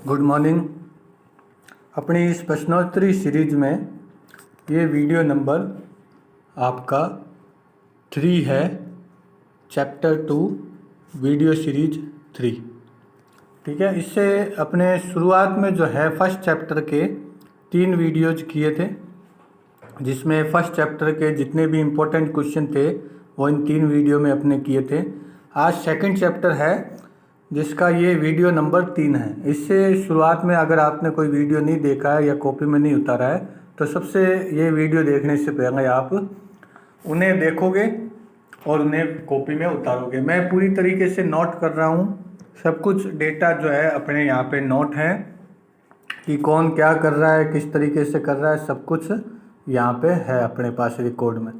Good morning. अपनी इस प्रश्नोत्तरी सीरीज में ये वीडियो नंबर आपका 3 है, चैप्टर 2 वीडियो सीरीज 3। ठीक है, इससे अपने शुरुआत में जो है फर्स्ट चैप्टर के 3 वीडियोज किए थे, जिसमें फर्स्ट चैप्टर के जितने भी इम्पोर्टेंट क्वेश्चन थे वो इन 3 वीडियो में अपने किए थे। आज सेकंड चैप्टर है जिसका ये वीडियो नंबर 3 है। इससे शुरुआत में अगर आपने कोई वीडियो नहीं देखा है या कॉपी में नहीं उतारा है तो सबसे ये वीडियो देखने से पहले आप उन्हें देखोगे और उन्हें कॉपी में उतारोगे। मैं पूरी तरीके से नोट कर रहा हूँ, सब कुछ डेटा जो है अपने यहाँ पे नोट है कि कौन क्या कर रहा है, किस तरीके से कर रहा है, सब कुछ यहाँ पे है अपने पास रिकॉर्ड में।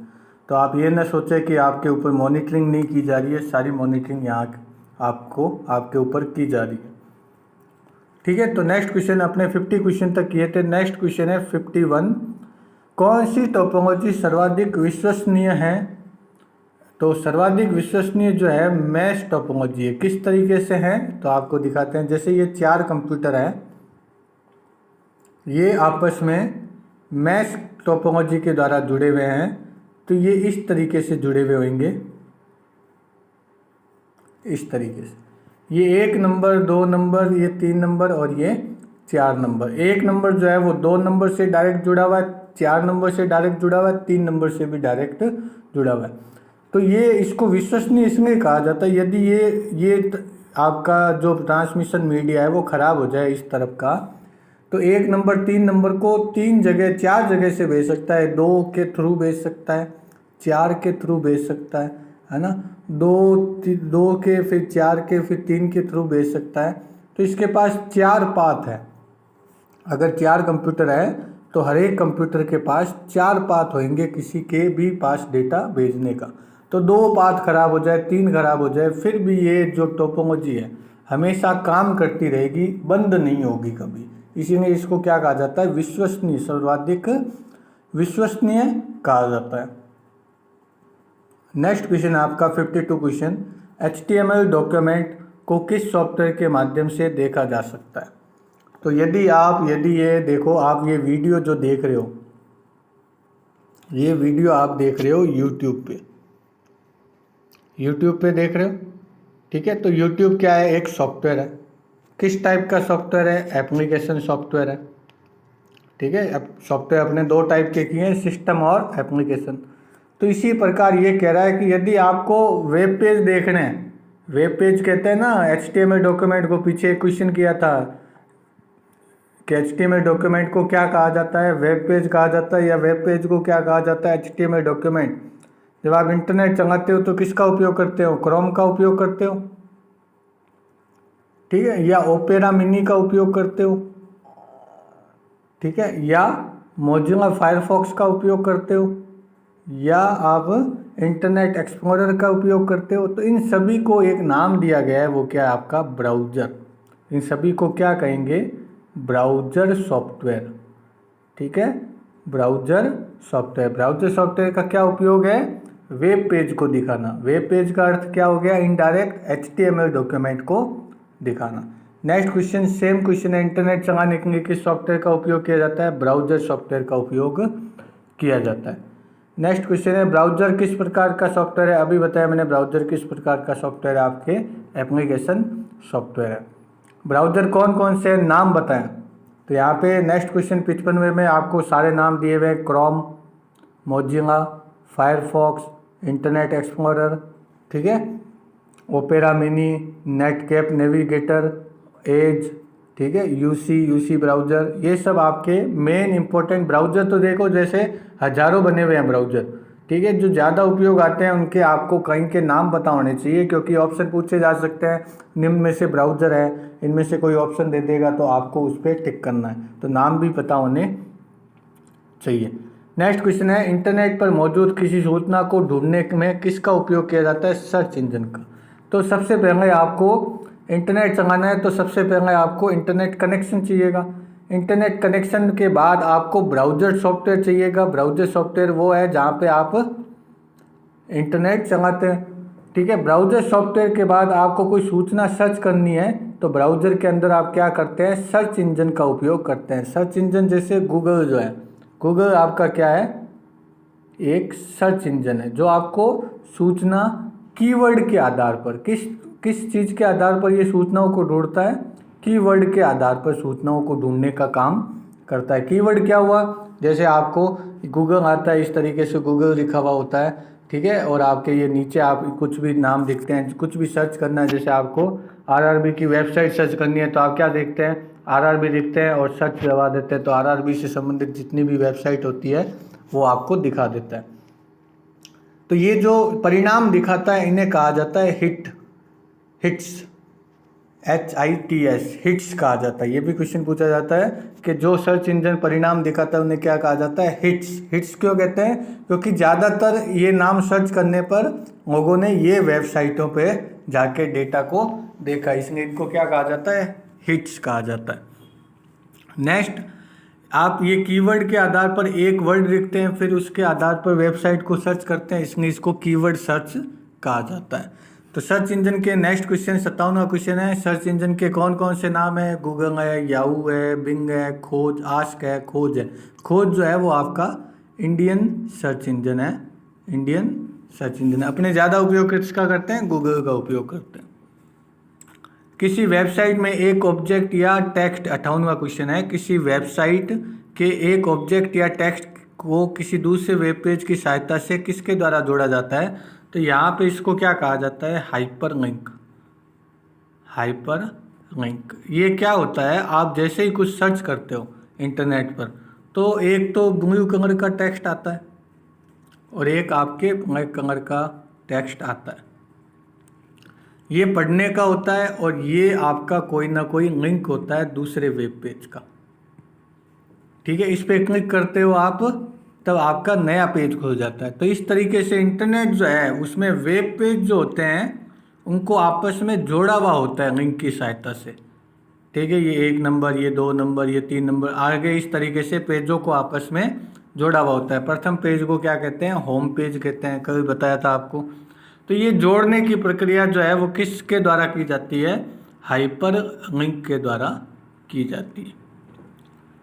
तो आप ये ना सोचें कि आपके ऊपर मॉनिटरिंग नहीं की जा रही है, सारी मॉनिटरिंग यहाँ आपको आपके ऊपर की जा रही है। ठीक है, तो नेक्स्ट क्वेश्चन अपने 50 क्वेश्चन तक किए थे। नेक्स्ट क्वेश्चन है 51। कौन सी टोपोलॉजी सर्वाधिक विश्वसनीय है? तो सर्वाधिक विश्वसनीय जो है मैश टोपोलॉजी है। किस तरीके से है तो आपको दिखाते हैं। जैसे ये 4 कंप्यूटर हैं, ये आपस में मैश टोपोलॉजी के द्वारा जुड़े हुए हैं, तो ये इस तरीके से जुड़े हुए होंगे, इस तरीके से। ये 1 नंबर, 2 नंबर, ये 3 नंबर और ये 4 नंबर। 1 नंबर जो है वो 2 नंबर से डायरेक्ट जुड़ा हुआ है, 4 नंबर से डायरेक्ट जुड़ा हुआ है, 3 नंबर से भी डायरेक्ट जुड़ा हुआ है। तो ये इसको विश्वसनीय इसलिए कहा जाता है यदि ये आपका जो ट्रांसमिशन मीडिया है वो ख़राब हो जाए इस तरफ का, तो 1 नंबर 3 नंबर को 3 जगह 4 जगह से भेज सकता है। 2 के थ्रू भेज सकता है, 4 के थ्रू भेज सकता है ना, 2 के, फिर 4 के, फिर 3 के थ्रू भेज सकता है। तो इसके पास 4 पाथ है। अगर 4 कंप्यूटर है तो हर एक कंप्यूटर के पास 4 पाथ होंगे किसी के भी पास डेटा भेजने का। तो 2 पाथ खराब हो जाए, 3 खराब हो जाए, फिर भी ये जो टोपोलॉजी है हमेशा काम करती रहेगी, बंद नहीं होगी कभी। इसीलिए इसको क्या कहा जाता है? विश्वसनीय, सर्वाधिक विश्वसनीय कहा जाता है। नेक्स्ट क्वेश्चन आपका 52 क्वेश्चन। HTML डॉक्यूमेंट को किस सॉफ्टवेयर के माध्यम से देखा जा सकता है? तो यदि ये देखो, आप ये वीडियो जो देख रहे हो, ये वीडियो आप देख रहे हो यूट्यूब पे देख रहे हो। ठीक है, तो यूट्यूब क्या है? एक सॉफ्टवेयर है। किस टाइप का सॉफ्टवेयर है? एप्लीकेशन सॉफ्टवेयर है। ठीक है, अब सॉफ्टवेयर अपने 2 टाइप के किए हैं, सिस्टम और एप्लीकेशन। तो इसी प्रकार ये कह रहा है कि यदि आपको वेब पेज देखने हैं, वेब पेज कहते हैं ना HTML डॉक्यूमेंट को, पीछे क्वेश्चन किया था कि HTML डॉक्यूमेंट को क्या कहा जाता है? वेब पेज कहा जाता है, या वेब पेज को क्या कहा जाता है? HTML document. जब आप इंटरनेट चलाते हो तो किसका उपयोग करते हो? क्रोम का उपयोग करते हो, ठीक है, या ओपेरा मिनी का उपयोग करते हो, ठीक है, या मोजिला फायरफॉक्स का उपयोग करते हो, या आप इंटरनेट एक्सप्लोरर का उपयोग करते हो। तो इन सभी को एक नाम दिया गया है, वो क्या है? आपका ब्राउज़र। इन सभी को क्या कहेंगे? Browser software. ठीक है, ब्राउज़र सॉफ्टवेयर। ब्राउज़र सॉफ्टवेयर का क्या उपयोग है? वेब पेज को दिखाना। वेब पेज का अर्थ क्या हो गया? इनडायरेक्ट HTML डॉक्यूमेंट को दिखाना। नेक्स्ट क्वेश्चन, सेम क्वेश्चन है। इंटरनेट चलाने के लिए किस सॉफ्टवेयर का उपयोग किया जाता है? ब्राउज़र सॉफ्टवेयर का उपयोग किया जाता है। नेक्स्ट क्वेश्चन है, ब्राउज़र किस प्रकार का सॉफ्टवेयर है? अभी बताया मैंने ब्राउज़र किस प्रकार का सॉफ्टवेयर है, आपके एप्लीकेशन सॉफ्टवेयर है। ब्राउज़र कौन कौन से नाम बताएं? तो यहाँ पे नेक्स्ट क्वेश्चन 55 में आपको सारे नाम दिए हुए हैं। Chrome, Mozilla, Firefox, internet explorer, ठीक है, ओपेरा मिनी, नेटकैप नेविगेटर, एज, ठीक है, यूसी ब्राउज़र, ये सब आपके मेन इंपॉर्टेंट ब्राउज़र। तो देखो जैसे हज़ारों बने हुए हैं ब्राउज़र, ठीक है, जो ज़्यादा उपयोग आते हैं उनके आपको कहीं के नाम पता होने चाहिए, क्योंकि ऑप्शन पूछे जा सकते हैं निम्न में से ब्राउज़र है, इनमें से कोई ऑप्शन दे देगा तो आपको उस पर टिक करना है, तो नाम भी पता होने चाहिए। नेक्स्ट क्वेश्चन है, इंटरनेट पर मौजूद किसी सूचना को ढूंढने में किसका उपयोग किया जाता है? सर्च इंजन का। तो सबसे पहले आपको इंटरनेट चलाना है तो सबसे पहले आपको इंटरनेट कनेक्शन चाहिएगा। इंटरनेट कनेक्शन के बाद आपको ब्राउज़र सॉफ्टवेयर चाहिएगा। ब्राउज़र सॉफ्टवेयर वो है जहाँ पे आप इंटरनेट चलाते हैं। ठीक है। ब्राउज़र सॉफ्टवेयर के बाद आपको कोई सूचना सर्च करनी है तो ब्राउज़र के अंदर आप क्या करते हैं, सर्च इंजन का उपयोग करते हैं। सर्च इंजन जैसे गूगल जो है, गूगल आपका क्या है, एक सर्च इंजन है जो आपको सूचना कीवर्ड के आधार पर, किस चीज़ के आधार पर ये सूचनाओं को ढूंढता है, कीवर्ड के आधार पर सूचनाओं को ढूंढने का काम करता है। कीवर्ड क्या हुआ, जैसे आपको गूगल आता है, इस तरीके से गूगल लिखा हुआ होता है, ठीक है, और आपके ये नीचे आप कुछ भी नाम दिखते हैं, कुछ भी सर्च करना है, जैसे आपको आरआरबी की वेबसाइट सर्च करनी है तो आप क्या देखते हैं, आरआरबी लिखते हैं और सर्च करवा देते हैं, तो आरआरबी से संबंधित जितनी भी वेबसाइट होती है वो आपको दिखा देता है। तो ये जो परिणाम दिखाता है इन्हें कहा जाता है हिट्स, HITS, हिट्स कहा जाता है। ये भी क्वेश्चन पूछा जाता है कि जो सर्च इंजन परिणाम दिखाता है उन्हें क्या कहा जाता है, हिट्स। हिट्स क्यों कहते हैं, क्योंकि ज़्यादातर ये नाम सर्च करने पर लोगों ने ये वेबसाइटों पे जाके डेटा को देखा, इसलिए इनको क्या कहा जाता है, हिट्स कहा जाता है। नेक्स्ट, आप ये कीवर्ड के आधार पर एक वर्ड लिखते हैं, फिर उसके आधार पर वेबसाइट को सर्च करते हैं, इसलिए इसको कीवर्ड सर्च कहा जाता है। तो सर्च इंजन के नेक्स्ट क्वेश्चन 57वां क्वेश्चन है, सर्च इंजन के कौन कौन से नाम है, गूगल है, याहू है, बिंग है, खोज, आस्क है, खोज है। खोज जो है वो आपका इंडियन सर्च इंजन है, इंडियन सर्च इंजन है। अपने ज़्यादा उपयोग किसका करते हैं, गूगल का उपयोग करते हैं। किसी वेबसाइट में एक ऑब्जेक्ट या टेक्स्ट, 58वां क्वेश्चन है, किसी वेबसाइट के एक ऑब्जेक्ट या टेक्स्ट को किसी दूसरे वेब पेज की सहायता से किसके द्वारा जोड़ा जाता है, तो यहाँ पे इसको क्या कहा जाता है, हाइपर लिंक। हाइपर लिंक ये क्या होता है, आप जैसे ही कुछ सर्च करते हो इंटरनेट पर तो एक तो ब्लू कलर का टेक्स्ट आता है और एक आपके ब्लैक कलर का टेक्स्ट आता है, ये पढ़ने का होता है और ये आपका कोई ना कोई लिंक होता है दूसरे वेब पेज का, ठीक है। इस पर क्लिक करते हो आप तब आपका नया पेज खुल जाता है। तो इस तरीके से इंटरनेट जो है उसमें वेब पेज जो होते हैं उनको आपस में जोड़ा हुआ होता है लिंक की सहायता से, ठीक है। ये 1 नंबर, ये 2 नंबर, ये 3 नंबर, आगे इस तरीके से पेजों को आपस में जोड़ा हुआ होता है। प्रथम पेज को क्या कहते हैं, होम पेज कहते हैं, कल बताया था आपको। तो ये जोड़ने की प्रक्रिया जो है वो किसके द्वारा की जाती है, हाइपर लिंक के द्वारा की जाती है,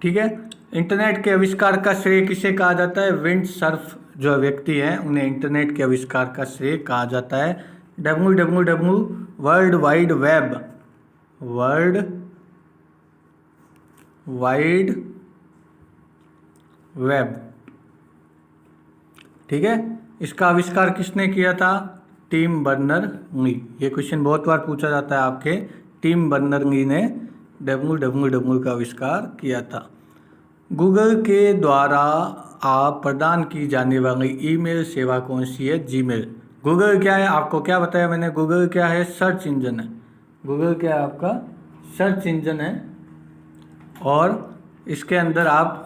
ठीक है। इंटरनेट के आविष्कार का श्रेय किसे कहा जाता है, विंड सर्फ जो व्यक्ति हैं उन्हें इंटरनेट के आविष्कार का श्रेय कहा जाता है। www world wide web, world wide web, ठीक है, इसका आविष्कार किसने किया था, टिम बर्नर-ली। ये क्वेश्चन बहुत बार पूछा जाता है आपके, टिम बर्नर-ली ने www का आविष्कार किया था। गूगल के द्वारा आप प्रदान की जाने वाली ईमेल सेवा कौन सी है, जीमेल। गूगल क्या है, आपको क्या बताया मैंने, गूगल क्या है, सर्च इंजन है। गूगल क्या है आपका, सर्च इंजन है और इसके अंदर आप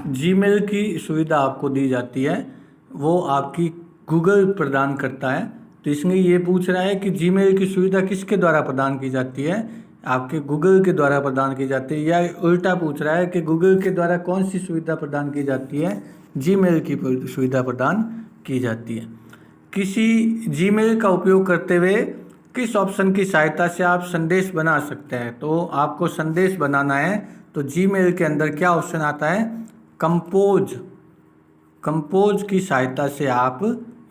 जीमेल की सुविधा आपको दी जाती है, वो आपकी गूगल प्रदान करता है। तो इसलिए ये पूछ रहा है कि जीमेल की सुविधा किसके द्वारा प्रदान की जाती है, आपके गूगल के द्वारा प्रदान की जाती है, या उल्टा पूछ रहा है कि गूगल के द्वारा कौन सी सुविधा प्रदान की जाती है, जीमेल की सुविधा प्रदान की जाती है। किसी जीमेल का उपयोग करते हुए किस ऑप्शन की सहायता से आप संदेश बना सकते हैं, तो आपको संदेश बनाना है तो जीमेल के अंदर क्या ऑप्शन आता है, कंपोज की सहायता से आप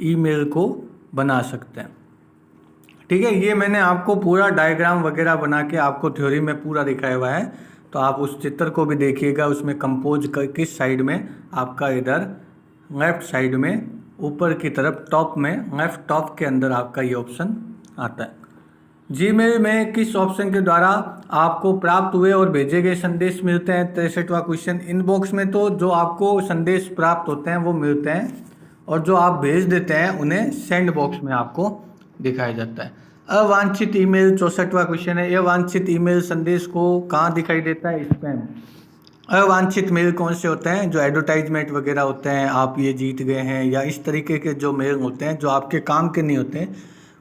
ईमेल को बना सकते हैं, ठीक है। ये मैंने आपको पूरा डायग्राम वगैरह बना के आपको थ्योरी में पूरा दिखाया हुआ है, तो आप उस चित्र को भी देखिएगा, उसमें कंपोज किस साइड में आपका, इधर लेफ्ट साइड में ऊपर की तरफ टॉप में, लेफ्ट टॉप के अंदर आपका ये ऑप्शन आता है। जीमेल में किस ऑप्शन के द्वारा आपको प्राप्त हुए और भेजे गए संदेश मिलते हैं, 63वां क्वेश्चन। इनबॉक्स में तो जो आपको संदेश प्राप्त होते हैं वो मिलते हैं और जो आप भेज देते हैं उन्हें सेंड बॉक्स में आपको दिखाया जाता है। अवांछित ईमेल, 64वां क्वेश्चन है, अवांछित ईमेल संदेश को कहाँ दिखाई देता है, स्पैम। अवांछित मेल कौन से होते हैं, जो एडवर्टाइजमेंट वगैरह होते हैं, आप ये जीत गए हैं, या इस तरीके के जो मेल होते हैं जो आपके काम के नहीं होते हैं,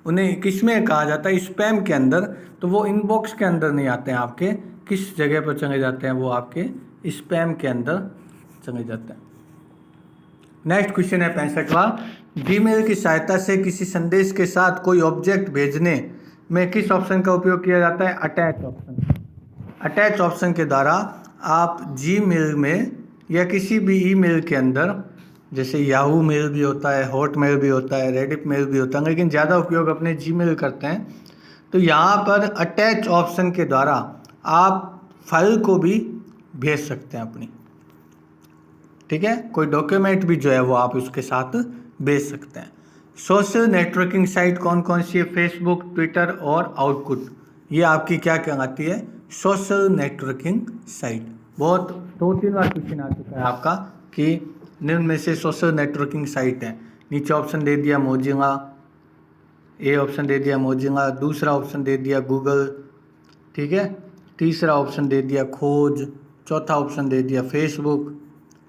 उन्हें किस में कहा जाता है, स्पैम के अंदर। तो वो इनबॉक्स के अंदर नहीं आते हैं, आपके किस जगह पर चले जाते हैं, वो आपके स्पैम के अंदर चले जाते हैं। नेक्स्ट क्वेश्चन है 65वां, जीमेल की सहायता से किसी संदेश के साथ कोई ऑब्जेक्ट भेजने में किस ऑप्शन का उपयोग किया जाता है? Attach option. अटैच ऑप्शन के द्वारा आप जीमेल में या किसी भी ईमेल के अंदर, जैसे याहू मेल भी होता है, हॉट मेल भी होता है, रेडिट मेल भी होता है, लेकिन ज़्यादा उपयोग अपने जीमेल करते हैं, तो यहाँ पर अटैच ऑप्शन के द्वारा आप फाइल को भी भेज सकते हैं अपनी। ठीक है, कोई डॉक्यूमेंट भी जो है वो आप उसके साथ भेज सकते हैं। सोशल नेटवर्किंग साइट कौन कौन सी है? फेसबुक, ट्विटर और आउटपुट। ये आपकी क्या कहलाती है? Social networking site. बहुत 2-3 बार क्वेश्चन आ चुका है आपका कि निम्न में से सोशल नेटवर्किंग साइट है। नीचे ऑप्शन दे दिया मोजिंगा, ए ऑप्शन दे दिया मोजिंगा, दूसरा ऑप्शन दे दिया गूगल, ठीक है, तीसरा ऑप्शन दे दिया खोज, चौथा ऑप्शन दे दिया फेसबुक।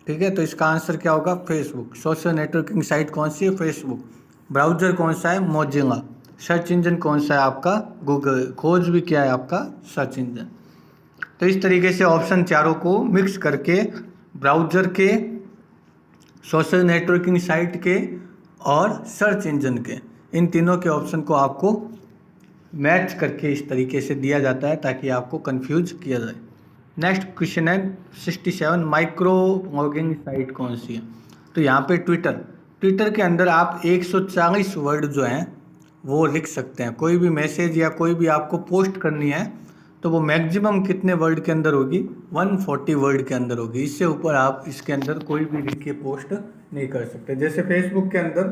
ठीक है, तो इसका आंसर क्या होगा? फेसबुक। सोशल नेटवर्किंग साइट कौन सी है? फेसबुक। ब्राउज़र कौन सा है? मोजिंगा। सर्च इंजन कौन सा है आपका? गूगल। खोज भी क्या है आपका? Search engine. तो इस तरीके से ऑप्शन चारों को मिक्स करके ब्राउज़र के, सोशल नेटवर्किंग साइट के और सर्च इंजन के, इन तीनों के ऑप्शन को आपको मैच करके इस तरीके से दिया जाता है ताकि आपको कंफ्यूज किया जाए। नेक्स्ट क्वेश्चन है 67, माइक्रो ब्लॉगिंग साइट कौन सी है? तो यहाँ पे ट्विटर के अंदर आप 140 वर्ड जो हैं वो लिख सकते हैं। कोई भी मैसेज या कोई भी आपको पोस्ट करनी है तो वो मैक्सिमम कितने वर्ड के अंदर होगी? 140 वर्ड के अंदर होगी। इससे ऊपर आप इसके अंदर कोई भी लिख के पोस्ट नहीं कर सकते। जैसे फेसबुक के अंदर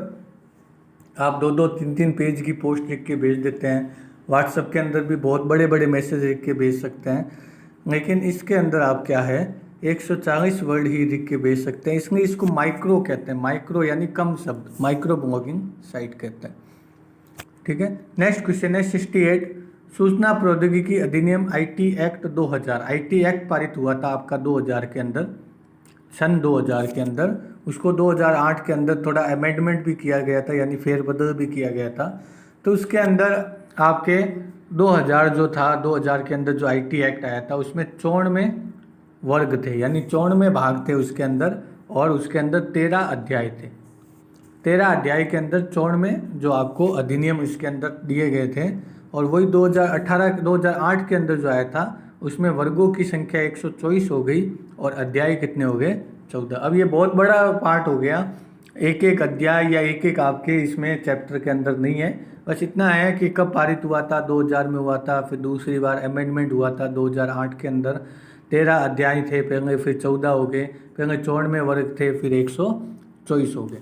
आप 2-2, 3-3 पेज की पोस्ट लिख के भेज देते हैं। व्हाट्सएप के अंदर भी बहुत बड़े बड़े मैसेज लिख के भेज सकते हैं, लेकिन इसके अंदर आप क्या है 140 वर्ड ही लिख के भेज सकते हैं। इसलिए इसको माइक्रो कहते हैं। माइक्रो यानी कम शब्द, माइक्रो ब्लॉगिंग साइट कहते हैं। ठीक है, नेक्स्ट क्वेश्चन है 68, सूचना प्रौद्योगिकी अधिनियम IT एक्ट 2000। IT एक्ट पारित हुआ था आपका 2000 के अंदर, सन 2000 के अंदर। उसको 2008 के अंदर थोड़ा अमेंडमेंट भी किया गया था, यानी फेरबदल भी किया गया था। तो उसके अंदर आपके 2000 जो था, 2000 के अंदर जो IT एक्ट आया था उसमें 94 वर्ग थे, यानी 94 भाग थे उसके अंदर, और उसके अंदर 13 अध्याय थे। 13 अध्याय के अंदर 94 जो आपको अधिनियम इसके अंदर दिए गए थे, और वही 2008 के अंदर जो आया था उसमें वर्गों की संख्या 124 हो गई और अध्याय कितने हो गए? 14। अब ये बहुत बड़ा पार्ट हो गया, एक एक अध्याय या एक एक आपके इसमें चैप्टर के अंदर नहीं है। बस इतना है कि कब पारित हुआ था? 2000 में हुआ था, फिर दूसरी बार अमेंडमेंट हुआ था 2008 के अंदर। 13 अध्याय थे पहले, फिर 14 हो गए, पहले 94 वर्ग थे, फिर 124 हो गए।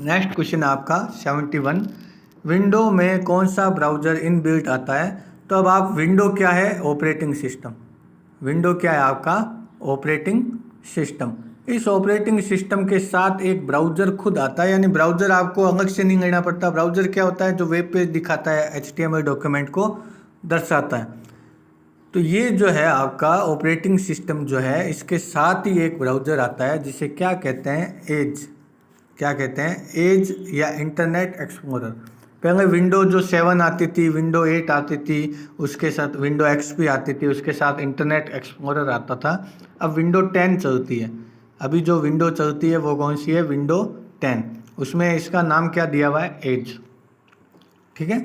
नेक्स्ट क्वेश्चन आपका 71, विंडो में कौन सा ब्राउज़र इनबिल्ट आता है? तो अब आप, विंडो क्या है? Operating system. विंडो क्या है आपका? Operating system. इस ऑपरेटिंग सिस्टम के साथ एक ब्राउज़र खुद आता है, यानी ब्राउज़र आपको अलग से नहीं लेना पड़ता। ब्राउज़र क्या होता है? जो वेब पेज दिखाता है, HTML डॉक्यूमेंट को दर्शाता है। तो ये जो है आपका ऑपरेटिंग सिस्टम जो है, इसके साथ ही एक ब्राउज़र आता है जिसे क्या कहते हैं? एज। क्या कहते हैं? एज या इंटरनेट एक्सप्लोरर। पहले विंडो जो 7 आती थी, विंडो 8 आती थी, उसके साथ विंडो XP आती थी, उसके साथ इंटरनेट एक्सप्लोरर आता था। अब विंडो 10 चलती है। अभी जो विंडो चलती है वो कौन सी है? विंडो 10। उसमें इसका नाम क्या दिया हुआ है? एज। ठीक है।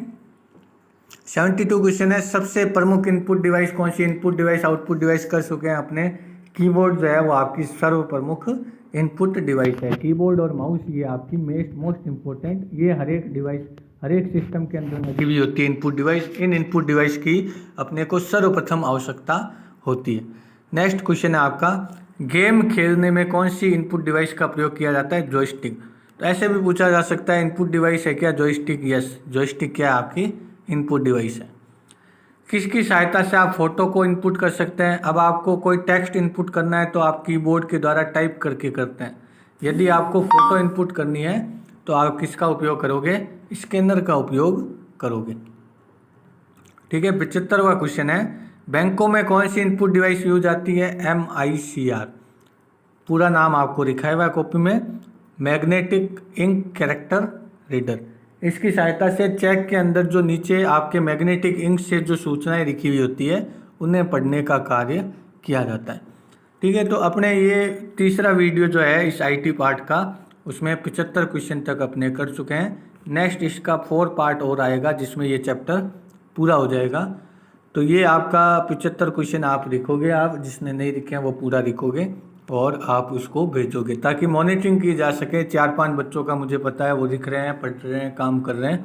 72 क्वेश्चन है, सबसे प्रमुख इनपुट डिवाइस कौन सी? इनपुट डिवाइस आउटपुट डिवाइस कर चुके हैं अपने। कीबोर्ड जो है वो आपकी सर्व प्रमुख इनपुट डिवाइस है। कीबोर्ड और माउस ये आपकी मोस्ट इम्पोर्टेंट, ये हर एक डिवाइस, हर एक सिस्टम के अंदर लगी हुई होती है इनपुट डिवाइस। इन इनपुट डिवाइस की अपने को सर्वप्रथम आवश्यकता होती है। नेक्स्ट क्वेश्चन है आपका, गेम खेलने में कौन सी इनपुट डिवाइस का प्रयोग किया जाता है? जॉयस्टिक। तो ऐसे भी पूछा जा सकता है, इनपुट डिवाइस है क्या जॉयस्टिक? यस, जॉयस्टिक क्या है? आपकी इनपुट डिवाइस है। किसकी सहायता से आप फोटो को इनपुट कर सकते हैं? अब आपको कोई टेक्स्ट इनपुट करना है तो आप कीबोर्ड के द्वारा टाइप करके करते हैं। यदि आपको फोटो इनपुट करनी है तो आप किसका उपयोग करोगे? स्कैनर का उपयोग करोगे। ठीक है। 75वां क्वेश्चन है, बैंकों में कौन सी इनपुट डिवाइस यूज आती है? MICR। पूरा नाम आपको लिखा हुआ है कॉपी में, मैग्नेटिक इंक कैरेक्टर रीडर। इसकी सहायता से चेक के अंदर जो नीचे आपके मैग्नेटिक इंक से जो सूचनाएं लिखी हुई होती है उन्हें पढ़ने का कार्य किया जाता है। ठीक है। तो अपने ये तीसरा वीडियो जो है इस IT पार्ट का उसमें 75 क्वेश्चन तक अपने कर चुके हैं। नेक्स्ट इसका 4 पार्ट और आएगा जिसमें ये चैप्टर पूरा हो जाएगा। तो ये आपका 75 क्वेश्चन आप लिखोगे, आप जिसने नहीं लिखे हैं वो पूरा लिखोगे और आप उसको भेजोगे ताकि मॉनिटरिंग की जा सके। 4-5 बच्चों का मुझे पता है वो लिख रहे हैं, पढ़ रहे हैं, काम कर रहे हैं,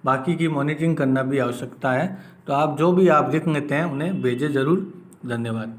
बाकी की मॉनिटरिंग करना भी आवश्यकता है। तो आप जो भी आप लिख लेते हैं उन्हें भेजें ज़रूर। धन्यवाद।